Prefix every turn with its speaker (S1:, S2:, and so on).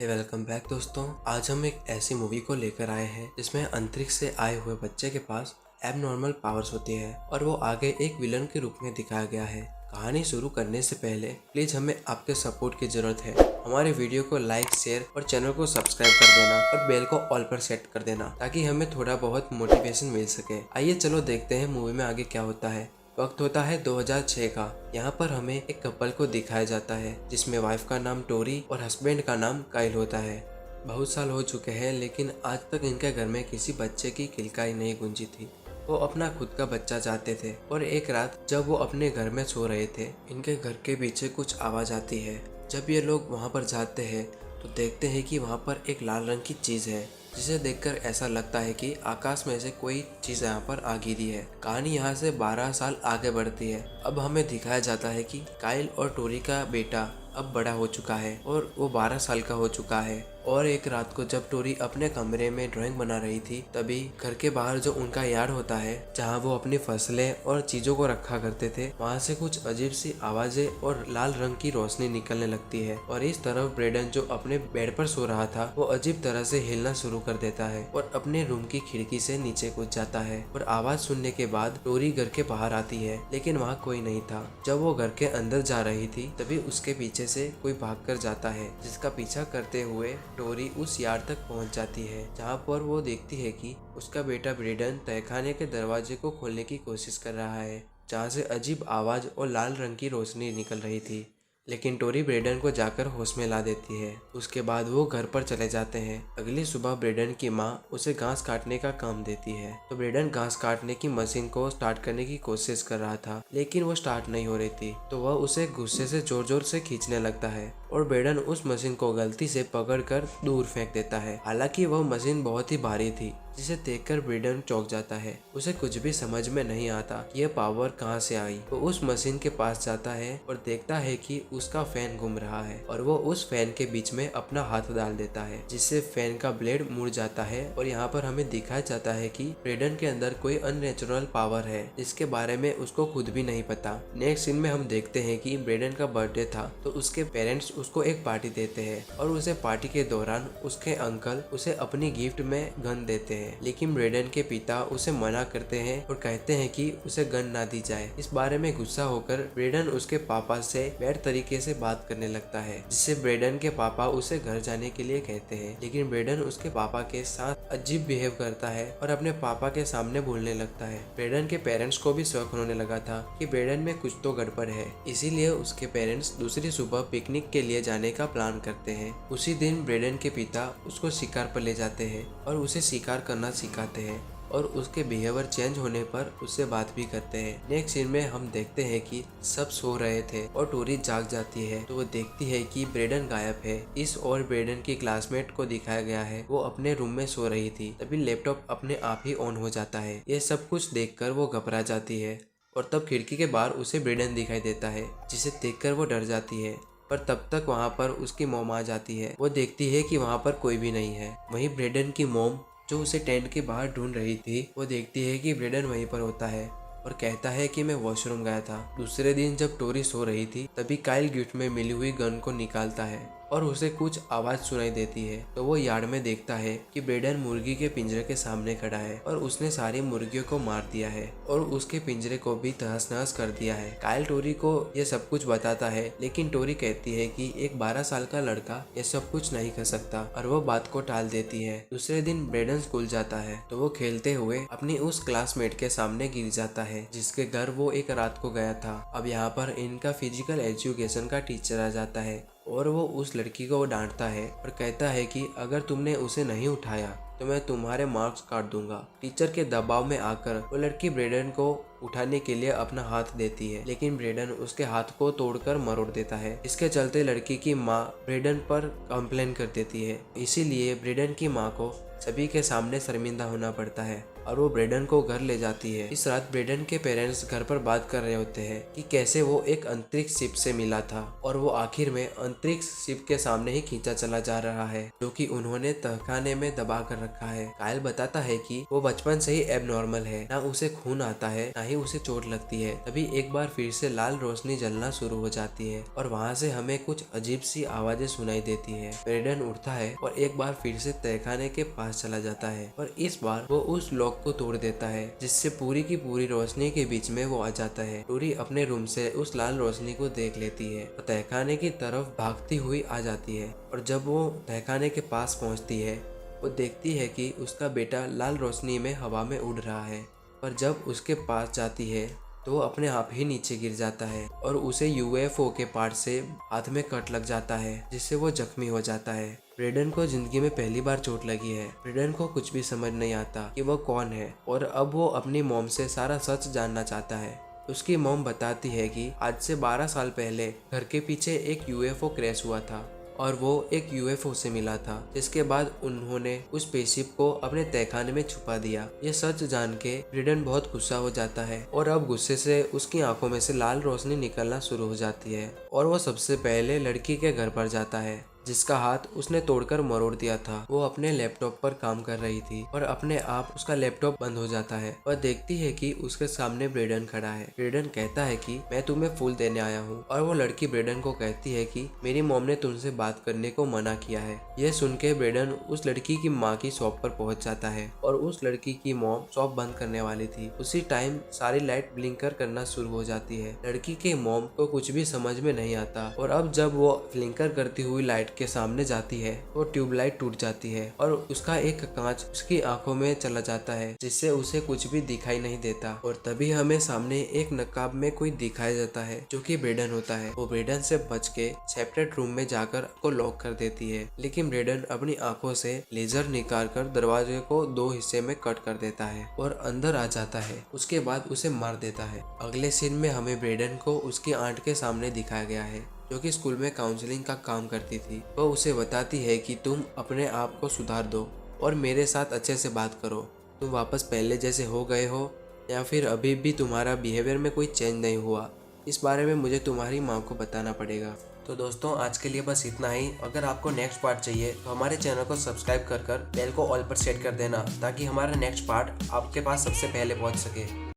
S1: Welcome back दोस्तों। आज हम एक ऐसी मूवी को लेकर आए हैं जिसमें अंतरिक्ष से आए हुए बच्चे के पास एबनॉर्मल पावर्स होती है और वो आगे एक विलन के रूप में दिखाया गया है। कहानी शुरू करने से पहले प्लीज हमें आपके सपोर्ट की जरूरत है। हमारे वीडियो को लाइक, शेयर और चैनल को सब्सक्राइब कर देना और बेल को ऑल पर सेट कर देना ताकि हमें थोड़ा बहुत मोटिवेशन मिल सके। आइए चलो देखते हैं मूवी में आगे क्या होता है। वक्त होता है 2006 का। यहाँ पर हमें एक कपल को दिखाया जाता है जिसमें वाइफ का नाम टोरी और हस्बैंड का नाम काइल होता है। बहुत साल हो चुके हैं लेकिन आज तक इनके घर में किसी बच्चे की किलकारी नहीं गूंजी थी। वो अपना खुद का बच्चा चाहते थे और एक रात जब वो अपने घर में सो रहे थे, इनके घर के पीछे कुछ आवाज आती है। जब ये लोग वहाँ पर जाते हैं तो देखते हैं कि वहाँ पर एक लाल रंग की चीज है जिसे देखकर ऐसा लगता है कि आकाश में से कोई चीज यहाँ पर आ गिरी है। कहानी यहाँ से 12 साल आगे बढ़ती है। अब हमें दिखाया जाता है कि काइल और टोरी का बेटा अब बड़ा हो चुका है और वो 12 साल का हो चुका है। और एक रात को जब टोरी अपने कमरे में ड्राइंग बना रही थी तभी घर के बाहर जो उनका यार्ड होता है जहाँ वो अपनी फसलें और चीजों को रखा करते थे, वहाँ से कुछ अजीब सी आवाजें और लाल रंग की रोशनी निकलने लगती है। और इस तरफ ब्रेडन जो अपने बेड पर सो रहा था वो अजीब तरह से हिलना शुरू कर देता है और अपने रूम की खिड़की से नीचे कूद जाता है। और आवाज सुनने के बाद टोरी घर के बाहर आती है लेकिन वहाँ कोई नहीं था। जब वो घर के अंदर जा रही थी तभी उसके पीछे से कोई भाग कर जाता है जिसका पीछा करते हुए टोरी उस यार्ड तक पहुंच जाती है जहां पर वो देखती है कि उसका बेटा ब्रेडन तहखाने के दरवाजे को खोलने की कोशिश कर रहा है जहां से अजीब आवाज और लाल रंग की रोशनी निकल रही थी। लेकिन टोरी ब्रेडन को जाकर होश में ला देती है। उसके बाद वो घर पर चले जाते हैं। अगली सुबह ब्रेडन की माँ उसे घास काटने का काम देती है तो ब्रेडन घास काटने की मशीन को स्टार्ट करने की कोशिश कर रहा था लेकिन वो स्टार्ट नहीं हो रही थी तो वह उसे गुस्से से जोर जोर से खींचने लगता है और ब्रेडन उस मशीन को गलती से पकड़कर दूर फेंक देता है। हालांकि वह मशीन बहुत ही भारी थी जिसे देखकर ब्रेडन चौंक जाता है। उसे कुछ भी समझ में नहीं आता यह पावर कहाँ से आई। वो उस मशीन के पास जाता है और देखता है कि उसका फैन घूम रहा है और वो उस फैन के बीच में अपना हाथ डाल देता है जिससे फैन का ब्लेड मुड़ जाता है। और यहाँ पर हमें दिखाया जाता है कि ब्रेडन के अंदर कोई अननेचुरल पावर है जिसके बारे में उसको खुद भी नहीं पता। नेक्स्ट सीन में हम देखते हैं कि ब्रेडन का बर्थडे था तो उसके पेरेंट्स उसको एक पार्टी देते हैं और उसे पार्टी के दौरान उसके अंकल उसे अपनी गिफ्ट में गन देते हैं लेकिन ब्रेडन के पिता उसे मना करते हैं और कहते हैं कि उसे गन ना दी जाए। इस बारे में गुस्सा होकर ब्रेडन उसके पापा से बैड तरीके से बात करने लगता है जिससे ब्रेडन के पापा उसे घर जाने के लिए कहते हैं लेकिन ब्रेडन उसके पापा के साथ अजीब बिहेव करता है और अपने पापा के सामने बोलने लगता है। ब्रेडन के पेरेंट्स को भी शक होने लगा था कि ब्रेडन में कुछ तो गड़बड़ है, इसीलिए उसके पेरेंट्स दूसरी सुबह पिकनिक के लिए जाने का प्लान करते हैं। उसी दिन ब्रेडन के पिता उसको शिकार पर ले जाते हैं और उसे शिकार करना सिखाते हैं और उसके बिहेवियर चेंज होने पर उससे बात भी करते हैं। नेक्स्ट सीन में हम देखते हैं कि सब सो रहे थे और टोरी जाग जाती है तो वो देखती है कि ब्रेडन गायब है। इस और ब्रेडन की क्लासमेट को दिखाया गया है, वो अपने रूम में सो रही थी तभी लैपटॉप अपने आप ही ऑन हो जाता है। ये सब कुछ देखकर वो घबरा जाती है और तब खिड़की के बाहर उसे ब्रेडन दिखाई देता है जिसे देखकर वो डर जाती है। पर तब तक वहाँ पर उसकी मॉम आ जाती है। वो देखती है कि वहाँ पर कोई भी नहीं है। वहीं ब्रेडन की मॉम जो उसे टेंट के बाहर ढूंढ रही थी वो देखती है कि ब्रेडन वहीं पर होता है और कहता है कि मैं वॉशरूम गया था। दूसरे दिन जब टोरी सो रही थी तभी काइल गिफ्ट में मिली हुई गन को निकालता है और उसे कुछ आवाज सुनाई देती है तो वो यार्ड में देखता है कि ब्रेडन मुर्गी के पिंजरे के सामने खड़ा है और उसने सारी मुर्गियों को मार दिया है और उसके पिंजरे को भी तहस नहस कर दिया है। काइल टोरी को ये सब कुछ बताता है लेकिन टोरी कहती है कि एक 12 साल का लड़का ये सब कुछ नहीं कर सकता और वो बात को टाल देती है। दूसरे दिन ब्रेडन स्कूल जाता है तो वो खेलते हुए अपनी उस क्लासमेट के सामने गिर जाता है जिसके घर वो एक रात को गया था। अब यहाँ पर इनका फिजिकल एजुकेशन का टीचर आ जाता है और वो उस लड़की को डांटता है और कहता है कि अगर तुमने उसे नहीं उठाया तो मैं तुम्हारे मार्क्स काट दूंगा। टीचर के दबाव में आकर वो लड़की ब्रेडन को उठाने के लिए अपना हाथ देती है लेकिन ब्रेडन उसके हाथ को तोड़कर मरोड़ देता है। इसके चलते लड़की की माँ ब्रेडन पर कंप्लेन कर देती है, इसीलिए ब्रेडन की माँ को सभी के सामने शर्मिंदा होना पड़ता है। और वो ब्रेडन को घर ले जाती है। इस रात ब्रेडन के पेरेंट्स घर पर बात कर रहे होते हैं कि कैसे वो एक अंतरिक्ष शिप से मिला था और वो आखिर में अंतरिक्ष शिप के सामने ही खींचा चला जा रहा है, जो कि उन्होंने तहखाने में दबा कर रखा है। कायल बताता है कि वो बचपन से ही एबनॉर्मल है, ना उसे खून आता है ना ही उसे चोट लगती है। तभी एक बार फिर से लाल रोशनी जलना शुरू हो जाती है और वहाँ से हमें कुछ अजीब सी आवाजें सुनाई देती है। ब्रेडन उठता है और एक बार फिर से तहखाने के पास चला जाता है और इस बार वो उस लॉक को तोड़ देता है, जिससे पूरी की पूरी रोशनी के बीच में वो आ जाता है। टोरी अपने रूम से उस लाल रोशनी को देख लेती है और तहखाने की तरफ भागती हुई आ जाती है और जब वो तहखाने के पास पहुंचती है वो देखती है कि उसका बेटा लाल रोशनी में हवा में उड़ रहा है, पर जब उसके पास जाती है तो वो अपने आप ही नीचे गिर जाता है और उसे यूएफओ के पार्ट से हाथ में कट लग जाता है, जिससे वो जख्मी हो जाता है। ब्रेडन को जिंदगी में पहली बार चोट लगी है। ब्रेडन को कुछ भी समझ नहीं आता कि वो कौन है और अब वो अपनी मॉम से सारा सच जानना चाहता है। उसकी मॉम बताती है कि आज से 12 साल पहले घर के पीछे एक यूएफओ क्रैश हुआ था और वो एक यूएफओ से मिला था, जिसके बाद उन्होंने उस स्पेसशिप को अपने तहखाने में छुपा दिया। ये सच जान के ब्रेडन बहुत गुस्सा हो जाता है और अब गुस्से से उसकी आंखों में से लाल रोशनी निकलना शुरू हो जाती है और वो सबसे पहले लड़की के घर पर जाता है जिसका हाथ उसने तोड़कर मरोड़ दिया था। वो अपने लैपटॉप पर काम कर रही थी और अपने आप उसका लैपटॉप बंद हो जाता है। वह देखती है कि उसके सामने ब्रेडन खड़ा है। ब्रेडन कहता है कि मैं तुम्हें फूल देने आया हूँ और वो लड़की ब्रेडन को कहती है कि मेरी मॉम ने तुमसे बात करने को मना किया है। यह सुन के ब्रेडन उस लड़की की माँ की शॉप पर पहुंच जाता है और उस लड़की की मॉम शॉप बंद करने वाली थी। उसी टाइम सारी लाइट ब्लिंकर करना शुरू हो जाती है। लड़की के मॉम को कुछ भी समझ में नहीं आता और अब जब वो ब्लिंकर करती हुई लाइट के सामने जाती है तो ट्यूबलाइट टूट जाती है और उसका एक कांच उसकी आंखों में चला जाता है, जिससे उसे कुछ भी दिखाई नहीं देता। और तभी हमें सामने एक नकाब में कोई दिखाई देता है जो कि ब्रेडन होता है। वो ब्रेडन से बच के सेपरेट रूम में जाकर को लॉक कर देती है, लेकिन ब्रेडन अपनी आंखों से लेजर निकाल कर दरवाजे को 2 हिस्से में कट कर देता है और अंदर आ जाता है। उसके बाद उसे मार देता है। अगले सीन में हमें ब्रेडन को उसकी आंट के सामने दिखाया गया है, जो कि स्कूल में काउंसलिंग का काम करती थी। वो उसे बताती है कि तुम अपने आप को सुधार दो और मेरे साथ अच्छे से बात करो। तुम वापस पहले जैसे हो गए हो या फिर अभी भी तुम्हारा बिहेवियर में कोई चेंज नहीं हुआ, इस बारे में मुझे तुम्हारी माँ को बताना पड़ेगा। तो दोस्तों आज के लिए बस इतना ही। अगर आपको नेक्स्ट पार्ट चाहिए तो हमारे चैनल को सब्सक्राइब कर बेल को ऑल पर सेट कर देना, ताकि हमारा नेक्स्ट पार्ट आपके पास सबसे पहले पहुँच सके।